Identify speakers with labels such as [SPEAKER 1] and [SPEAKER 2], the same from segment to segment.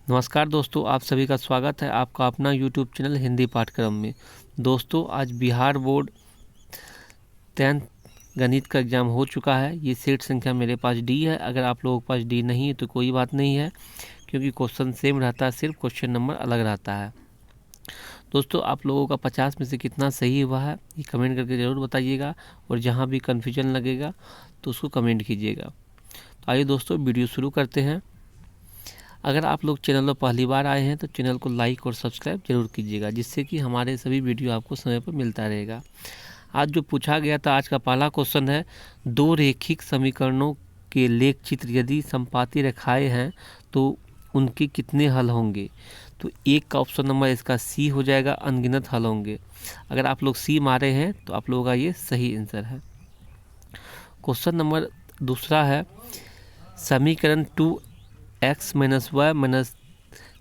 [SPEAKER 1] नमस्कार दोस्तों, आप सभी का स्वागत है आपका अपना यूट्यूब चैनल हिंदी पाठ्यक्रम में। दोस्तों, आज बिहार बोर्ड 10th गणित का एग्ज़ाम हो चुका है। ये सेट संख्या मेरे पास डी है। अगर आप लोगों के पास डी नहीं है तो कोई बात नहीं है, क्योंकि क्वेश्चन सेम रहता है, सिर्फ क्वेश्चन नंबर अलग रहता है। दोस्तों, आप लोगों का 50 में से कितना सही हुआ है ये कमेंट करके ज़रूर बताइएगा, और जहाँ भी कन्फ्यूजन लगेगा तो उसको कमेंट कीजिएगा। तो आइए दोस्तों, वीडियो शुरू करते हैं। अगर आप लोग चैनल पर पहली बार आए हैं तो चैनल को लाइक और सब्सक्राइब जरूर कीजिएगा, जिससे कि हमारे सभी वीडियो आपको समय पर मिलता रहेगा। आज जो पूछा गया था, आज का पहला क्वेश्चन है, दो रेखिक समीकरणों के लेख चित्र यदि संपाती रेखाएं हैं तो उनके कितने हल होंगे। तो एक का ऑप्शन नंबर इसका सी हो जाएगा, अनगिनत हल होंगे। अगर आप लोग सी मारे हैं तो आप लोगों का ये सही आंसर है। क्वेश्चन नंबर दूसरा है, समीकरण 2x - y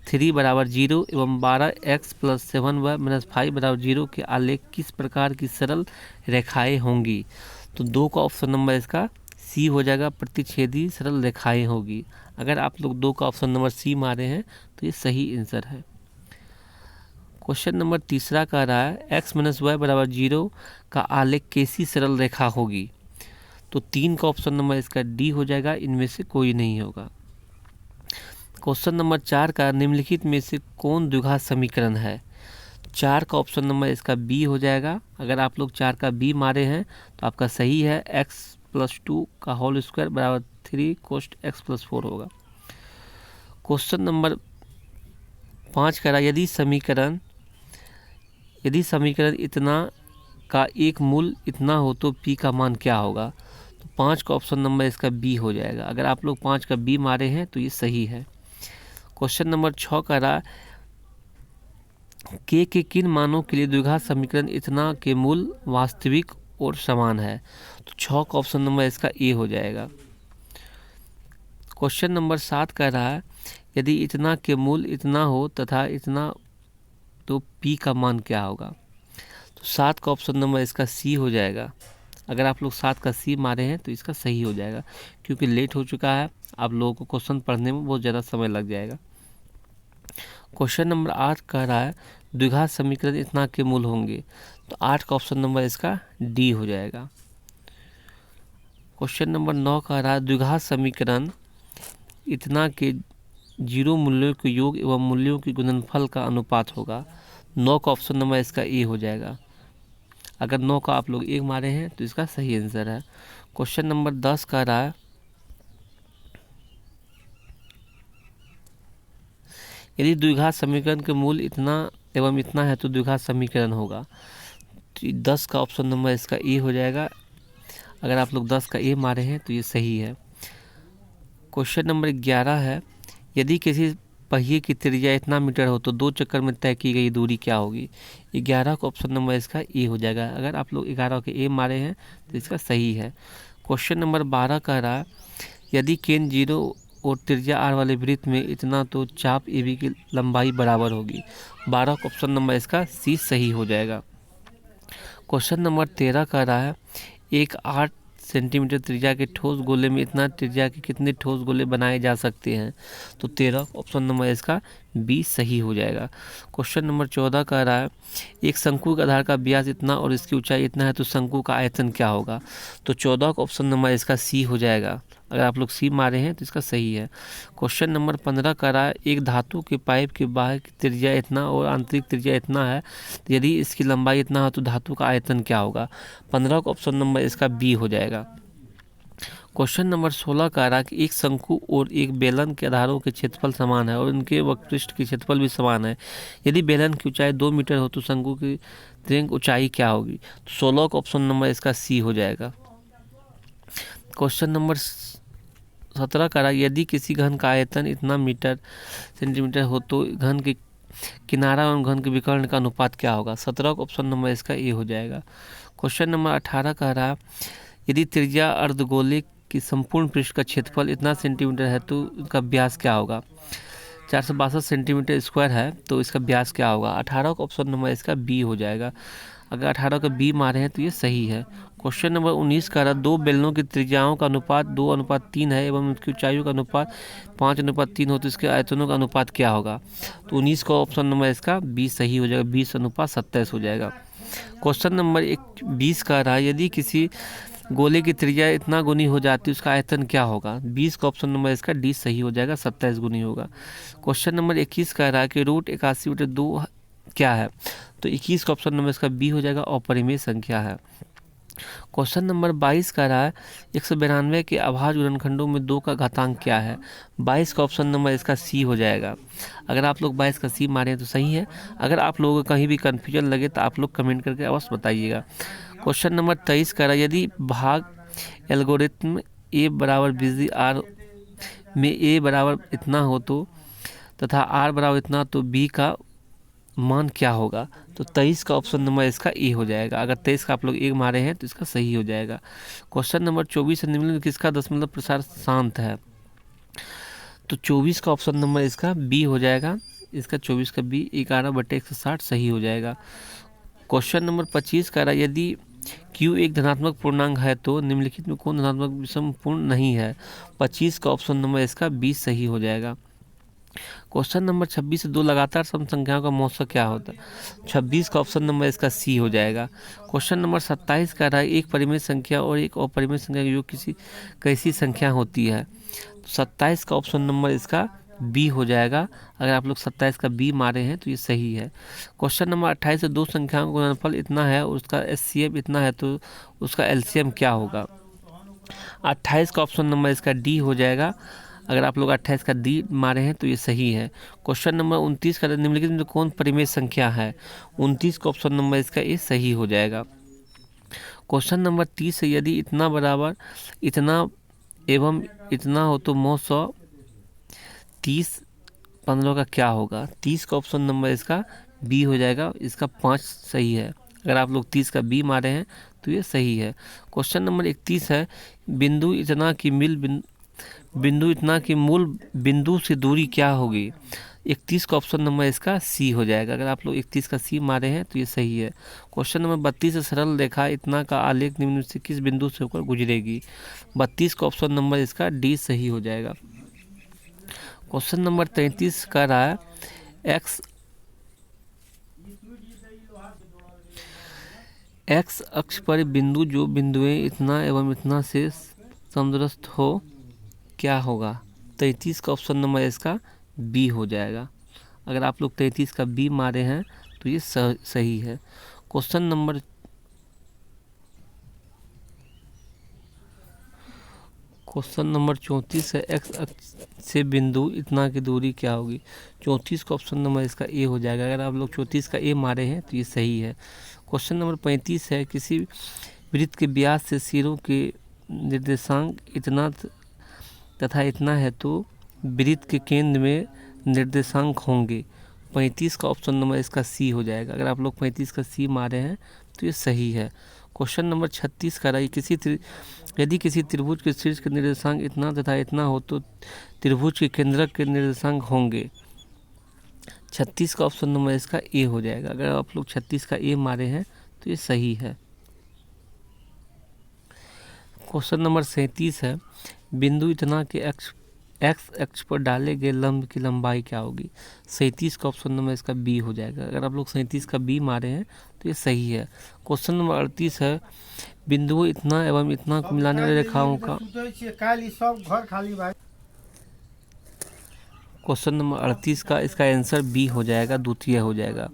[SPEAKER 1] - 3 बराबर 0 एवं 12x + 7y - 5 बराबर 0 के आलेख किस प्रकार की सरल रेखाएं होंगी। तो दो का ऑप्शन नंबर इसका सी हो जाएगा, प्रतिच्छेदी सरल रेखाएं होगी। अगर आप लोग दो का ऑप्शन नंबर सी मारे हैं तो ये सही आंसर है। क्वेश्चन नंबर तीसरा कह रहा है, x - y बराबर 0 का आलेख कैसी सरल रेखा होगी। तो 3 का ऑप्शन नंबर इसका डी हो जाएगा, इनमें से कोई नहीं होगा। क्वेश्चन नंबर 4 का, निम्नलिखित में से कौन द्विघात समीकरण है। 4 का ऑप्शन नंबर इसका बी हो जाएगा। अगर आप लोग 4 का बी मारे हैं तो आपका सही है, x + 2 का होल स्क्वायर बराबर 3 कोष्ट x + 4 होगा। क्वेश्चन नंबर 5 का, यदि समीकरण इतना का एक मूल इतना हो तो p का मान क्या होगा। तो 5 का ऑप्शन नंबर इसका बी हो जाएगा। अगर आप लोग 5 का बी मारे हैं तो ये सही है। क्वेश्चन नंबर 6 का रहा, के किन मानों के लिए द्विघात समीकरण इतना के मूल वास्तविक और समान है। तो 6 का ऑप्शन नंबर इसका ए हो जाएगा। क्वेश्चन नंबर 7 कह रहा है, यदि इतना के मूल इतना हो तथा इतना तो पी का मान क्या होगा। तो 7 का ऑप्शन नंबर इसका सी हो जाएगा। अगर आप लोग 7 का सी मारे हैं तो इसका सही हो जाएगा, क्योंकि लेट हो चुका है, आप लोगों को क्वेश्चन पढ़ने में बहुत ज़्यादा समय लग जाएगा। क्वेश्चन नंबर 8 कह रहा है, द्विघात समीकरण इतना के मूल होंगे। तो 8 का ऑप्शन नंबर इसका डी हो जाएगा। क्वेश्चन नंबर 9 कह रहा है, द्विघात समीकरण इतना के 0 मूल्यों के योग एवं मूल्यों के गुणनफल का अनुपात होगा। 9 का ऑप्शन नंबर इसका ए हो जाएगा। अगर 9 का आप लोग 1 मारे हैं तो इसका सही आंसर है। क्वेश्चन नंबर 10 कह रहा है, यदि द्विघात समीकरण के मूल इतना एवं इतना है तो द्विघात समीकरण होगा। तो 10 का ऑप्शन नंबर इसका ए हो जाएगा। अगर आप लोग 10 का ए मारे हैं तो ये सही है। क्वेश्चन नंबर 11 है, यदि किसी पहिए की त्रिज्या इतना मीटर हो तो 2 चक्कर में तय की गई दूरी क्या होगी। 11 का ऑप्शन नंबर इसका ए हो जाएगा। अगर आप लोग 11 के ए मारे हैं तो इसका सही है। क्वेश्चन नंबर 12 कह रहा है, यदि केंद्र 0 और त्रिज्या r वाले वृत्त में इतना तो चाप ए बी की लंबाई बराबर होगी। 12 का ऑप्शन नंबर इसका सी सही हो जाएगा। क्वेश्चन नंबर 13 कह रहा है, एक 8 सेंटीमीटर त्रिज्या के ठोस गोले में इतना त्रिज्या के कितने ठोस गोले बनाए जा सकते हैं। तो 13 ऑप्शन नंबर इसका बी सही हो जाएगा। क्वेश्चन नंबर 14 कह रहा है, एक शंकु के आधार का व्यास इतना और इसकी ऊंचाई इतना है तो शंकु का आयतन क्या होगा। तो 14 का ऑप्शन नंबर इसका सी हो जाएगा। अगर आप लोग सी मारे हैं तो इसका सही है। क्वेश्चन नंबर 15 कह रहा है, एक धातु के पाइप के बाहर की त्रिज्या इतना और आंतरिक त्रिज्या इतना है, तो यदि इसकी लंबाई इतना हो तो धातु का आयतन क्या होगा। 15 का ऑप्शन नंबर इसका बी हो जाएगा। क्वेश्चन नंबर 16 कह रहा है कि एक शंकु और एक बेलन के आधारों के क्षेत्रफल समान है और उनके वक्रपृष्ठ की क्षेत्रफल भी समान है। यदि बेलन की ऊंचाई 2 मीटर हो तो शंकु की तिर्यक ऊंचाई क्या होगी। तो 16 का ऑप्शन नंबर इसका सी हो जाएगा। क्वेश्चन नंबर 17 कह रहा है, यदि किसी घन का आयतन इतना मीटर सेंटीमीटर हो तो घन के किनारा एवं घन के विकर्ण का अनुपात क्या होगा। 17 का ऑप्शन नंबर इसका ए हो जाएगा। क्वेश्चन नंबर 18 कह रहा है, यदि त्रिज्या अर्धगोले की संपूर्ण पृष्ठ का क्षेत्रफल इतना सेंटीमीटर है तो इसका व्यास क्या होगा। 462 सेंटीमीटर स्क्वायर है तो इसका व्यास क्या होगा। 18 का ऑप्शन नंबर इसका बी हो जाएगा। अगर 18 का बी मारे हैं तो ये सही है। क्वेश्चन नंबर 19 कह रहा दो बेलनों की त्रिज्याओं का अनुपात 2:3 है एवं उनकी ऊंचाइयों का अनुपात 5:3 हो तो इसके आयतनों का अनुपात क्या होगा। तो 19 का ऑप्शन नंबर इसका 20 सही हो जाएगा, 20:27 हो जाएगा। क्वेश्चन नंबर 20 कह रहा है यदि किसी गोले की त्रिज्या इतना गुनी हो जाती है उसका आयतन क्या होगा। 20 का ऑप्शन नंबर इसका डी सही हो जाएगा, 27 गुनी होगा। क्वेश्चन नंबर 21 कह रहा है कि √81/2 क्या है। तो 21 का ऑप्शन नंबर इसका बी हो जाएगा, अपरिमेय संख्या है। क्वेश्चन नंबर 22 कह रहा है 192 के अभाज्य गुणनखंडों में 2 का घातांक क्या है। 22 का ऑप्शन नंबर इसका सी हो जाएगा। अगर आप लोग 22 का सी मारें तो सही है। अगर आप लोगों को कहीं भी कन्फ्यूजन लगे तो आप लोग कमेंट करके अवश्य बताइएगा। क्वेश्चन नंबर 23 कह रहा है यदि भाग एल्गोरिथम ए बराबर बिजली आर में ए बराबर इतना हो तो तथा आर बराबर इतना तो बी का मान क्या होगा। तो 23 का ऑप्शन नंबर इसका ए हो जाएगा। अगर 23 का आप लोग 1 मारे हैं तो इसका सही हो जाएगा। क्वेश्चन नंबर 24 निम्नलिखित किसका दशमलव प्रसार शांत है। तो 24 का ऑप्शन नंबर इसका बी हो जाएगा। इसका 24 का बी 11/160 सही हो जाएगा। क्वेश्चन नंबर 25 कह रहा है यदि Q एक धनात्मक पूर्णांक है तो निम्नलिखित में कौन धनात्मक विषम पूर्ण नहीं है। 25 का ऑप्शन नंबर इसका 20 सही हो जाएगा। क्वेश्चन नंबर 26 से 2 लगातार सम संख्याओं का मौसा क्या होता है। 26 का ऑप्शन नंबर इसका सी हो जाएगा। क्वेश्चन नंबर 27 कह रहा है एक परिमेय संख्या और एक अपरिमेय संख्या का योग कैसी संख्या होती है। तो 27 का ऑप्शन नंबर इसका बी हो जाएगा। अगर आप लोग 27 का बी मारे हैं तो ये सही है। क्वेश्चन नंबर 28 से 2 संख्याओं का गुणनफल इतना है और उसका एचसीएफ इतना है तो उसका एलसीएम क्या होगा। 28 का ऑप्शन नंबर इसका डी हो जाएगा। अगर आप लोग 28 का डी मारे हैं तो ये सही है। क्वेश्चन नंबर 29 का निम्नलिखित में कौन परिमेय संख्या है। 29 का ऑप्शन नंबर इसका ए सही हो जाएगा। क्वेश्चन नंबर 30 है यदि इतना बराबर इतना एवं इतना हो तो 930 15 का क्या होगा। 30 का ऑप्शन नंबर इसका बी हो जाएगा। इसका 5 सही है। अगर आप लोग 30 का बी मारे हैं तो ये सही है। क्वेश्चन नंबर 31 है बिंदु इतना की मूल बिंदु से दूरी क्या होगी। 31 का ऑप्शन नंबर इसका सी हो जाएगा। अगर आप लोग 31 का सी मारे हैं तो ये सही है। क्वेश्चन नंबर 32 है सरल रेखा इतना का आलेख निम्न से किस बिंदु से होकर गुजरेगी। 32 का ऑप्शन नंबर इसका डी सही हो जाएगा। क्वेश्चन नंबर 33 का रहा है एक्स अक्ष पर बिंदु जो बिंदुएं इतना एवं इतना से समदूरस्थ हो क्या होगा। 33 का ऑप्शन नंबर इसका बी हो जाएगा। अगर आप लोग 33 का बी मारे हैं तो ये सही है। क्वेश्चन नंबर 34 है एक्स अक्ष से बिंदु इतना की दूरी क्या होगी। 34 का ऑप्शन नंबर इसका ए हो जाएगा। अगर आप लोग 34 का ए मारे हैं तो ये सही है। क्वेश्चन नंबर 35 है किसी वृत्त के व्यास से सिरों के निर्देशांक इतना तथा इतना है तो वृत्त के केंद्र में निर्देशांक होंगे। 35 का ऑप्शन नंबर इसका सी हो जाएगा। अगर आप लोग 35 का सी मारे हैं तो ये सही है। क्वेश्चन नंबर 36 का रहा यदि किसी त्रिभुज के शीर्ष के निर्देशांक इतना तथा इतना हो तो त्रिभुज के केंद्रक के निर्देशांक होंगे। 36 का ऑप्शन नंबर इसका ए हो जाएगा। अगर आप लोग 36 का ए मारे हैं तो ये सही है। क्वेश्चन नंबर 37 है बिंदु इतना के एक्स अक्ष पर डाले गए लंब की लंबाई क्या होगी। 37 का ऑप्शन नंबर इसका बी हो जाएगा। अगर आप लोग 37 का बी मारे हैं तो ये सही है। क्वेश्चन नंबर 38 है बिंदु इतना एवं इतना को मिलाने वाली रेखाओं का क्वेश्चन नंबर 38 का इसका आंसर बी हो जाएगा, द्वितीय हो जाएगा।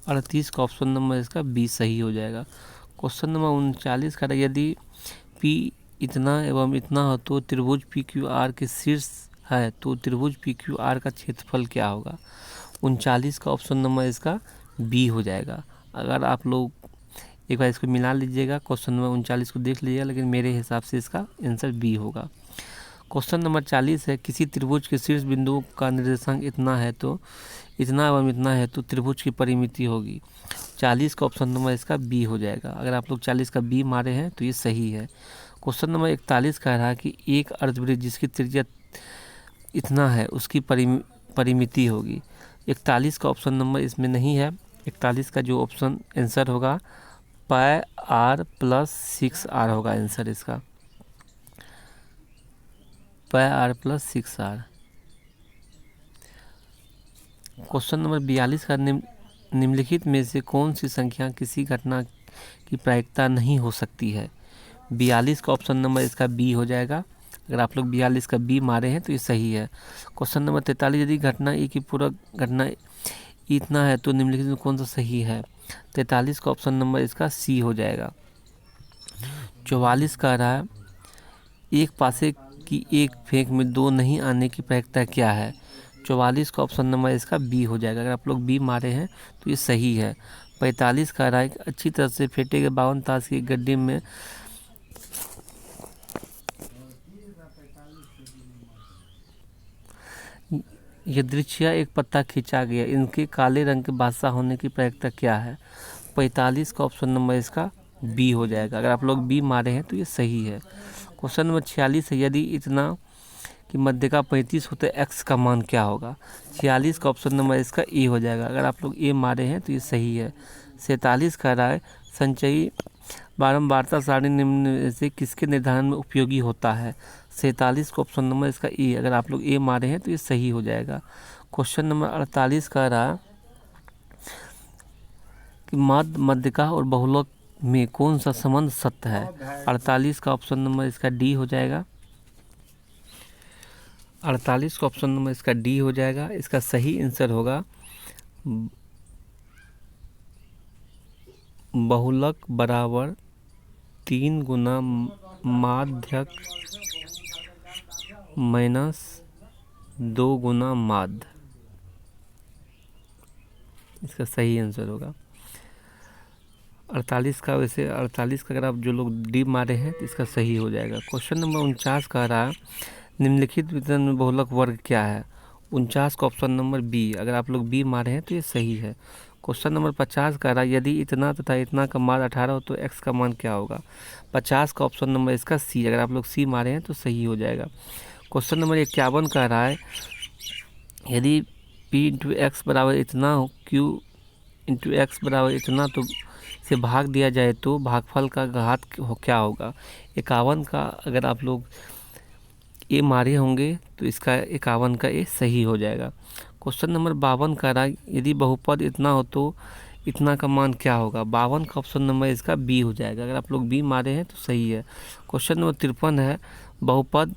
[SPEAKER 1] अड़तीस का ऑप्शन नंबर इसका बी सही हो जाएगा। क्वेश्चन नंबर 39 का यदि P इतना एवं इतना हो तो त्रिभुज PQR के शीर्ष है तो त्रिभुज PQR का क्षेत्रफल क्या होगा। 39 का ऑप्शन नंबर इसका बी हो जाएगा। अगर आप लोग एक बार इसको मिला लीजिएगा, क्वेश्चन नंबर 39 को देख लीजिएगा, लेकिन मेरे हिसाब से इसका आंसर बी होगा। क्वेश्चन नंबर 40 है किसी त्रिभुज के शीर्ष बिंदु का निर्देशांक इतना है तो इतना एवं इतना है तो त्रिभुज की परिमिति होगी। 40 का ऑप्शन नंबर इसका बी हो जाएगा। अगर आप लोग 40 का बी मारे हैं तो ये सही है। क्वेश्चन नंबर 41 कह रहा है कि एक अर्धवृत्त जिसकी त्रिज्या इतना है उसकी परिमिति होगी। 41 का ऑप्शन नंबर इसमें नहीं है। 41 का जो ऑप्शन आंसर होगा पाई आर प्लस 6 आर होगा आंसर इसका, pi r plus 6 r. Question number 42 का निम्नलिखित में से कौन सी संख्या किसी घटना की प्रायिकता नहीं हो सकती है। 42 का ऑप्शन नंबर इसका बी हो जाएगा। अगर आप लोग 42 का बी मारे हैं तो ये सही है। क्वेश्चन नंबर 43, यदि घटना ई की पूरक घटना इतना है तो निम्नलिखित में कौन सा सही है। 43 का ऑप्शन नंबर इसका सी हो जाएगा। 44 का रहा है, एक पासे की एक फेंक में दो नहीं आने की प्रायिकता क्या है। 44 का ऑप्शन नंबर इसका बी हो जाएगा। अगर आप लोग बी मारे हैं तो ये सही है। 45 का रहा है, अच्छी तरह से फेंटे गए 52 ताश की गड्ढे में यदृच्छया एक पत्ता खींचा गया, इनके काले रंग के बादशाह होने की प्रायिकता क्या है। 45 का ऑप्शन नंबर इसका बी हो जाएगा। अगर आप लोग बी मारे हैं तो ये सही है। क्वेश्चन नंबर 46 है, यदि इतना कि मध्य का 35 होते एक्स का मान क्या होगा। 46 का ऑप्शन नंबर इसका ए हो जाएगा। अगर आप लोग ए मारे हैं तो ये सही है। 47 का राय, संचयी बारंबारता सारणी निम्न में से किसके निर्धारण में उपयोगी होता है। 47 का ऑप्शन नंबर इसका ए। अगर आप लोग ए मारे हैं तो ये सही हो जाएगा। क्वेश्चन नंबर 48 का रहा कि मध्यका और बहुलक में कौन सा संबंध सत्य है। 48 का ऑप्शन नंबर इसका डी हो जाएगा। 48 का ऑप्शन नंबर इसका डी हो जाएगा। इसका सही आंसर होगा बहुलक बराबर 3 गुना माध्यक माइनस 2 गुना माध्य, इसका सही आंसर होगा 48 का। वैसे 48 का अगर आप जो लोग डी मारे हैं तो इसका सही हो जाएगा। क्वेश्चन नंबर 49 का रहा, निम्नलिखित वितरण में बहुलक वर्ग क्या है। 49 का ऑप्शन नंबर बी। अगर आप लोग बी मारे हैं तो ये सही है। क्वेश्चन नंबर 50 का रहा, यदि इतना तथा इतना का मान 18 हो तो एक्स का मान क्या होगा। 50 का ऑप्शन नंबर इसका सी। अगर आप लोग सी मारे हैं तो सही हो जाएगा। क्वेश्चन नंबर 51 का रहा है, यदि पी इंटू एक्स बराबर इतना हो, क्यू इंटू एक्स बराबर इतना तो से भाग दिया जाए तो भागफल का घात क्या होगा। 51 का अगर आप लोग ए मारे होंगे तो इसका 51 का ए सही हो जाएगा। क्वेश्चन नंबर 52 का रहा, यदि बहुपद इतना हो तो इतना का मान क्या होगा। 52 का ऑप्शन नंबर इसका बी हो जाएगा। अगर आप लोग बी मारे हैं तो सही है। क्वेश्चन नंबर 53 है, बहुपद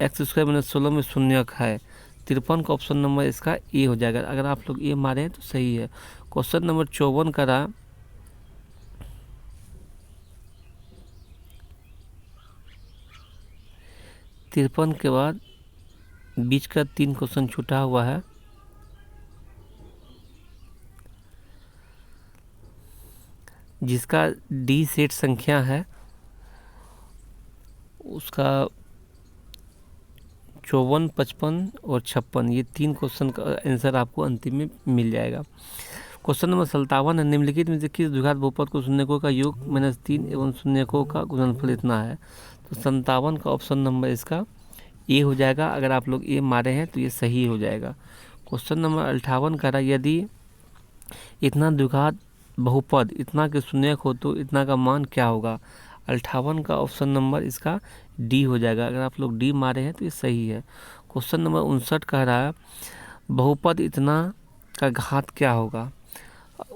[SPEAKER 1] एक्स स्क्वायर माइनस 16 में शून्यक है। 53 का ऑप्शन नंबर इसका ए हो जाएगा। अगर आप लोग ए मारे हैं तो सही है। क्वेश्चन नंबर 54 का रहा, तिरपन के बाद बीच का 3 क्वेश्चन छूटा हुआ है। जिसका डी सेट संख्या है उसका 54, 55 और 56, ये 3 क्वेश्चन का आंसर आपको अंतिम में मिल जाएगा। क्वेश्चन नंबर 57 है, निम्नलिखित में से किस द्विघात बहुपद को शून्यकों का योग -3 एवं शून्यकों का गुणनफल इतना है। तो 57 का ऑप्शन नंबर इसका ए हो जाएगा। अगर आप लोग ए मारे हैं तो ये सही हो जाएगा। क्वेश्चन नंबर 58 का रहा, यदि इतना द्विघात बहुपद इतना के शून्यक हो तो इतना का मान क्या होगा। 58 का ऑप्शन नंबर इसका डी हो जाएगा। अगर आप लोग डी मारे हैं तो ये सही है। क्वेश्चन नंबर 59 कह रहा है, बहुपद इतना का घात क्या होगा।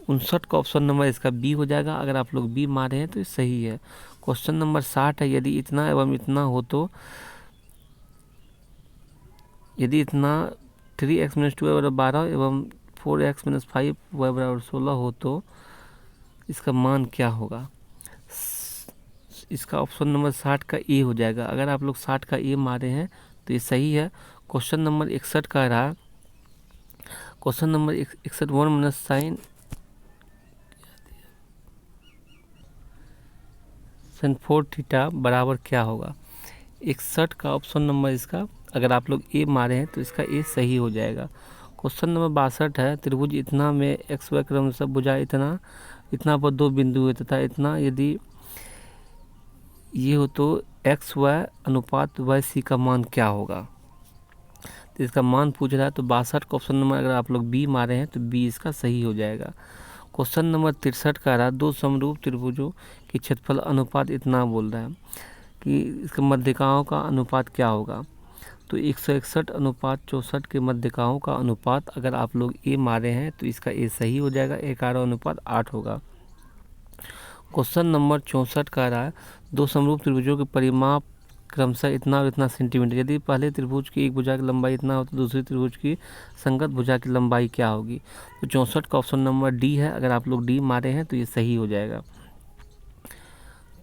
[SPEAKER 1] 59 का ऑप्शन नंबर इसका बी हो जाएगा। अगर आप लोग बी मारे हैं तो ये सही है। क्वेश्चन नंबर 60 है, यदि इतना एवं इतना हो तो, यदि इतना 3x - 2y = 12 एवं 4x - 5y = 16 हो तो इसका मान क्या होगा। इसका ऑप्शन नंबर 60 का ए हो जाएगा। अगर आप लोग 60 का ए मारे हैं तो ये सही है। क्वेश्चन नंबर 61 का रहा, क्वेश्चन नंबर 61 1 - sin 4 थीटा बराबर क्या होगा। 61 का ऑप्शन नंबर इसका, अगर आप लोग ए मारे हैं तो इसका ए सही हो जाएगा। क्वेश्चन नंबर 62 है, त्रिभुज इतना में एक्स वाई क्रमशः भुजा इतना इतना पर 2 बिंदु है तथा इतना यदि ये हो तो एक्स वाई अनुपात वाई सी का मान क्या होगा। तो इसका मान पूछ रहा है, तो 62 का ऑप्शन नंबर अगर आप लोग बी मारे हैं तो बी इसका सही हो जाएगा। क्वेश्चन नंबर 63 का रहा, दो समरूप त्रिभुजों की क्षेत्रफल अनुपात इतना बोल रहा है कि इसके मध्यिकाओं का अनुपात क्या होगा। तो 161 अनुपात 64 के मध्यिकाओं का अनुपात अगर आप लोग ए मारे हैं तो इसका ए सही हो जाएगा, 11 अनुपात 8 होगा। क्वेश्चन नंबर 64 का रहा है, दो समरूप त्रिभुजों के परिमाप क्रमशः इतना और इतना सेंटीमीटर, यदि पहले त्रिभुज की एक भुजा की लंबाई इतना हो तो दूसरी त्रिभुज की संगत भुजा की लंबाई क्या होगी। तो 64 का ऑप्शन नंबर डी है, अगर आप लोग डी मारे हैं तो ये सही हो जाएगा।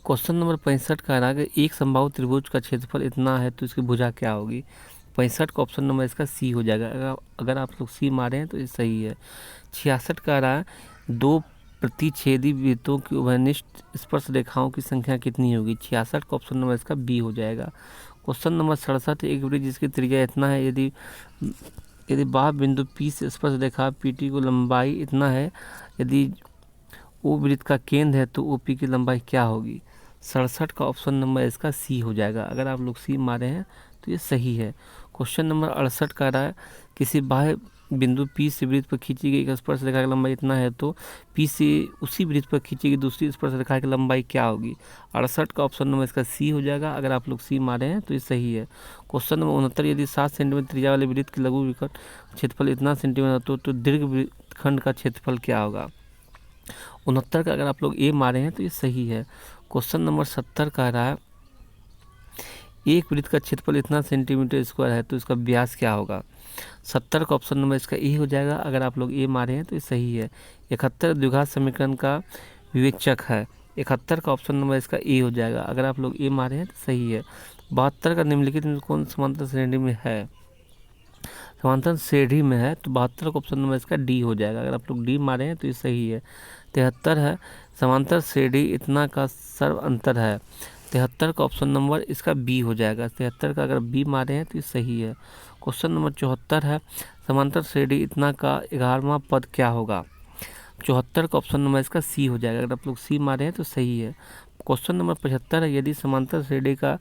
[SPEAKER 1] क्वेश्चन नंबर 65 का रहा है, एक समबाहु त्रिभुज का क्षेत्रफल इतना है तो इसकी भुजा क्या होगी। 65 का ऑप्शन नंबर इसका सी हो जाएगा, अगर आप लोग सी मारे हैं तो ये सही है। 66 का रहा है, दो प्रतिच्छेदी वृत्तों की उभयनिष्ठ स्पर्श रेखाओं की संख्या कितनी होगी। 66 का ऑप्शन नंबर इसका बी हो जाएगा। क्वेश्चन नंबर 67, एक वृत्त जिसकी त्रिज्या इतना है, यदि बाह्य बिंदु पी से स्पर्श रेखा पीटी को लंबाई इतना है, यदि ओ वृत्त का केंद्र है तो ओपी की लंबाई क्या होगी। 67 का ऑप्शन नंबर इसका सी हो जाएगा, अगर आप लोग सी मारे हैं तो ये सही है। क्वेश्चन नंबर 68 का रहा है, किसी बाह्य बिंदु P से वृत्त पर खींची गई एक स्पर्श रेखा की लंबाई इतना है तो P से उसी वृत्त पर खींची गई दूसरी स्पर्श रेखा की लंबाई क्या होगी। 68 का ऑप्शन नंबर इसका सी हो जाएगा, अगर आप लोग सी मारे हैं तो ये सही है। क्वेश्चन नंबर 69, यदि 7 सेंटीमीटर त्रिज्या वाले वृत्त की लघु विकट क्षेत्रफल इतना सेंटीमीटर तो दीर्घ वृत्तखंड का क्षेत्रफल क्या होगा। 69 का अगर आप लोग ए मारे हैं तो ये सही है। क्वेश्चन नंबर 70 कह रहा है, एक वृत्त का क्षेत्रफल इतना सेंटीमीटर स्क्वायर है तो इसका व्यास क्या होगा। 70 का ऑप्शन नंबर इसका ए हो जाएगा, अगर आप लोग ए मारे हैं तो ये सही है। 71 द्विघात समीकरण का विवेचक है। 71 का ऑप्शन नंबर इसका ए हो जाएगा, अगर आप लोग ए मारे हैं तो सही है। 72 का निम्नलिखित में कौन समांतर श्रेणी में है। समांतर श्रेणी में है तो 72 का ऑप्शन नंबर इसका डी हो जाएगा, अगर आप लोग डी मारे हैं तो ये सही है। 73 है, समांतर श्रेणी इतना का सर्व अंतर है। 73 का ऑप्शन नंबर इसका बी हो जाएगा, 73 का अगर बी मारे हैं तो ये सही है। क्वेश्चन नंबर 74 है, समांतर श्रेणी इतना का 11वां पद क्या होगा। 74 का ऑप्शन नंबर इसका सी हो जाएगा, अगर आप लोग सी मारे हैं तो सही है। क्वेश्चन नंबर 75 है, यदि समांतर श्रेणी का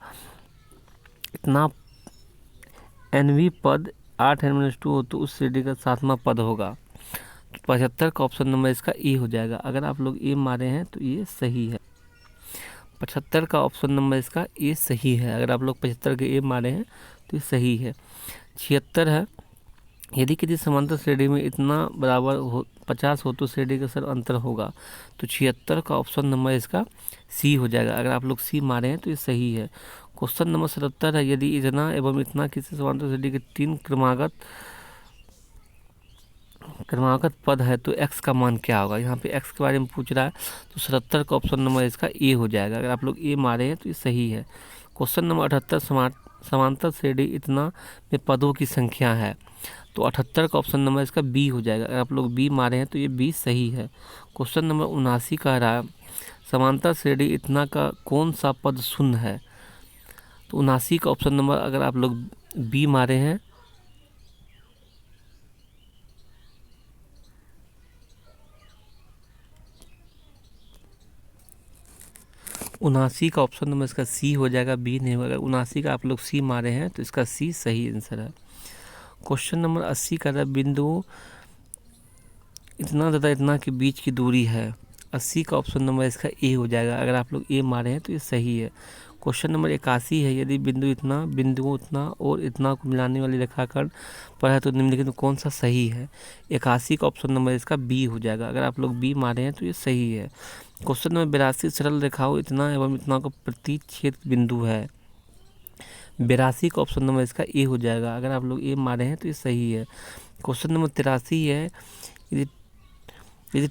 [SPEAKER 1] इतना nवीं पद 8n-2 हो तो उस श्रेणी का 7वां पद होगा। 75 का ऑप्शन नंबर इसका ए हो जाएगा, अगर आप लोग ए मारे हैं तो ये सही है। 75 का ऑप्शन नंबर इसका ए सही है, अगर आप लोग 75 के ए मारे हैं तो ये सही है। 76 है, यदि किसी समांतर श्रेणी में इतना बराबर हो 50 हो तो श्रेणी का सर्व अंतर होगा। तो 76 का ऑप्शन नंबर इसका सी हो जाएगा, अगर आप लोग सी मारे हैं तो ये सही है। क्वेश्चन नंबर 77 है, यदि इतना एवं इतना किसी समांतर श्रेणी के 3 क्रमागत पद है तो x का मान क्या होगा। यहाँ पे x के बारे में पूछ रहा है, तो 77 का ऑप्शन नंबर इसका ए हो जाएगा, अगर आप लोग ए मारे हैं तो ये सही है। क्वेश्चन नंबर 78, समांतर श्रेणी इतना में पदों की संख्या है, तो 78 का ऑप्शन नंबर इसका बी हो जाएगा, अगर आप लोग बी मारे हैं तो ये बी सही है। क्वेश्चन नंबर 79 कह रहा है, समांतर श्रेणी इतना का कौन सा पद शून्य है। तो 79 का ऑप्शन नंबर अगर आप लोग बी मारे हैं 79 का ऑप्शन नंबर इसका सी हो जाएगा, बी नहीं होगा। अगर 79 का आप लोग सी मारे हैं तो इसका सी सही आंसर है। क्वेश्चन नंबर 80 का है, बिंदु इतना तथा इतना के बीच की दूरी है। 80 का ऑप्शन नंबर इसका ए हो जाएगा, अगर आप लोग ए मारे हैं तो ये सही है। क्वेश्चन नंबर 81 है, यदि बिंदुओं इतना और इतना को मिलाने वाली रेखाखंड पर है तो निम्नलिखित में कौन सा सही है। 81 का ऑप्शन नंबर इसका बी हो जाएगा, अगर आप लोग बी मारे हैं तो ये सही है। क्वेश्चन नंबर 82, सरल रेखाओं इतना एवं इतना का प्रतिच्छेद बिंदु है। 82 का ऑप्शन नंबर इसका ए हो जाएगा, अगर आप लोग ए मारे हैं तो ये सही है। क्वेश्चन नंबर 83 है, यदि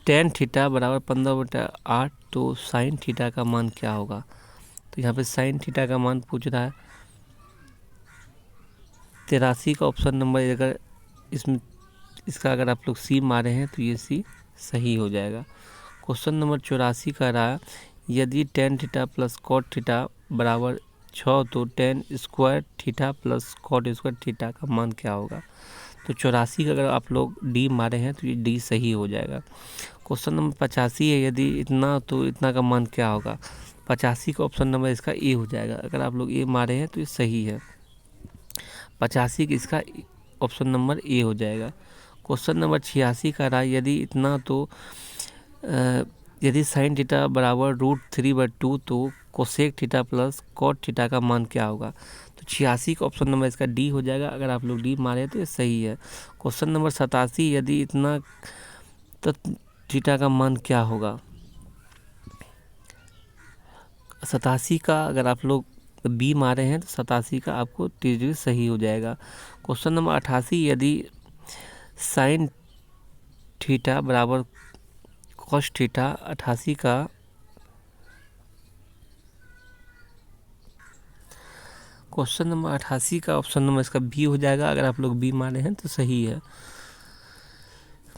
[SPEAKER 1] tan थीटा बराबर 15/8 तो साइन थीटा का मान क्या होगा। तो यहाँ पे साइन थीटा का मान पूछ रहा है। 83 का ऑप्शन नंबर अगर इसका अगर आप लोग सी मारे हैं तो ये सी सही हो जाएगा। क्वेश्चन नंबर 84 का रहा, यदि tan theta plus cot theta बराबर 6 तो tan square theta plus cot square theta का मान क्या होगा। तो 84 का अगर आप लोग डी मारे हैं तो ये डी सही हो जाएगा। क्वेश्चन नंबर 85 है, यदि इतना तो इतना का मान क्या होगा। 85 का ऑप्शन नंबर इसका ए हो जाएगा। अगर आप लोग ए मारे हैं तो ये सही है। 85 का इसका ऑप्शन नंबर ए हो जाएगा। क्वेश्चन नंबर 86 का रहा यदि इतना तो यदि साइन थीटा बराबर √3/2 तो cosec theta plus cot theta का मान क्या होगा। तो 86 का ऑप्शन नंबर इसका डी हो जाएगा। अगर आप लोग डी मारे तो ये सही है। क्वेश्चन नंबर 87 यदि इतना तो थीटा का मान क्या होगा। 87 का अगर आप लोग बी मारे हैं तो 87 का आपको 30 डिग्री सही हो जाएगा। क्वेश्चन नंबर 88 यदि साइन थीटा बराबर कॉस थीटा 88 का क्वेश्चन नंबर 88 का ऑप्शन नंबर इसका बी हो जाएगा। अगर आप लोग बी मारे हैं तो सही है।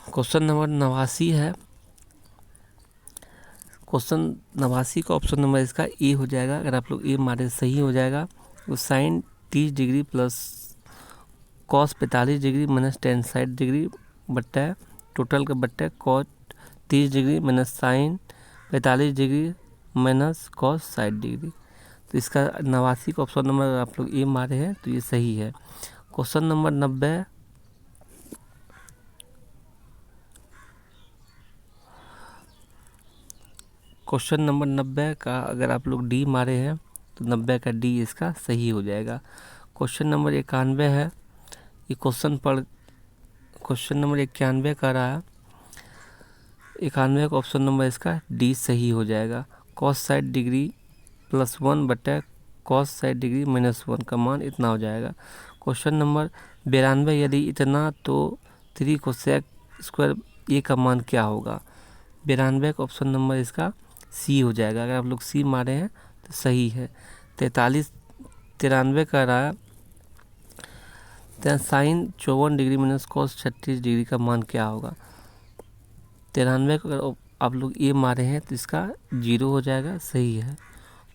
[SPEAKER 1] क्वेश्चन नंबर 89 है। क्वेश्चन 89 का ऑप्शन नंबर इसका ए हो जाएगा। अगर आप लोग ए मारे सही हो जाएगा। तो sine 30 degree plus cos 45 degree minus ten 60 degree बट्टा टोटल का बट्टा cos 30 degree minus sine 45 degree minus cos 60 degree. तो इसका 89 का ऑप्शन नंबर आप लोग ए मारे हैं तो ये सही है। क्वेश्चन नंबर 90 क्वेश्चन नंबर 90 का अगर आप लोग डी मारे हैं तो 90 का डी इसका सही हो जाएगा। क्वेश्चन नंबर 91 है। ये क्वेश्चन नंबर 91 का रहा। 91 का ऑप्शन नंबर इसका डी सही हो जाएगा। कॉस 60 डिग्री प्लस 1 बट्टा कॉस 60 डिग्री माइनस 1 का मान इतना हो जाएगा। क्वेश्चन नंबर 92 यदि इतना तो 3 कोसेक स्क्वायर ए का मान क्या होगा। 92 का ऑप्शन नंबर इसका सी हो जाएगा। अगर आप लोग सी मारे हैं तो सही है। 93 का रहा sine 54 degree minus cos 36 degree का मान क्या होगा। 93 का अगर आप लोग ए मारे हैं तो इसका 0 हो जाएगा, सही है।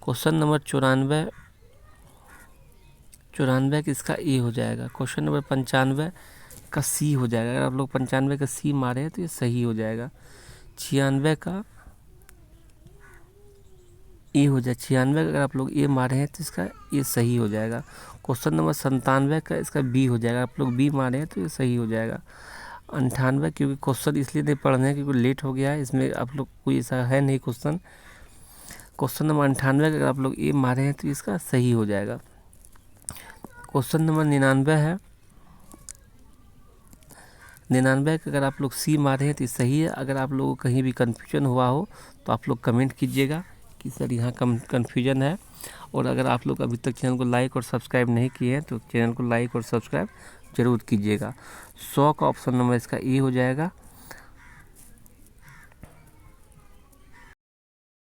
[SPEAKER 1] क्वेश्चन नंबर 94 का इसका ए हो जाएगा। क्वेश्चन नंबर 95 का सी हो जाएगा। अगर आप लोग 95 का सी मारे हैं तो ये सही हो जाएगा। 96 का ए हो जाए। 96 का अगर आप लोग ए मारे हैं तो इसका ये सही हो जाएगा। क्वेश्चन नंबर 97 का इसका बी हो जाएगा। आप लोग बी मारे हैं तो ये सही हो जाएगा। 98 क्योंकि क्वेश्चन इसलिए नहीं पढ़ रहे हैं क्योंकि लेट हो गया है, इसमें आप लोग कोई ऐसा है नहीं क्वेश्चन। क्वेश्चन नंबर 98 का अगर आप लोग ए मारे हैं तो इसका सही हो जाएगा। क्वेश्चन नंबर 99 है। 99 का अगर आप लोग सी मारे हैं तो सही है। अगर आप लोगों को कहीं भी कन्फ्यूजन हुआ हो तो आप लोग कमेंट कीजिएगा कि सर यहाँ कन्फ्यूजन है। और अगर आप लोग अभी तक चैनल को लाइक और सब्सक्राइब नहीं किए हैं तो चैनल को लाइक और सब्सक्राइब जरूर कीजिएगा। 100 का ऑप्शन नंबर इसका ए हो जाएगा।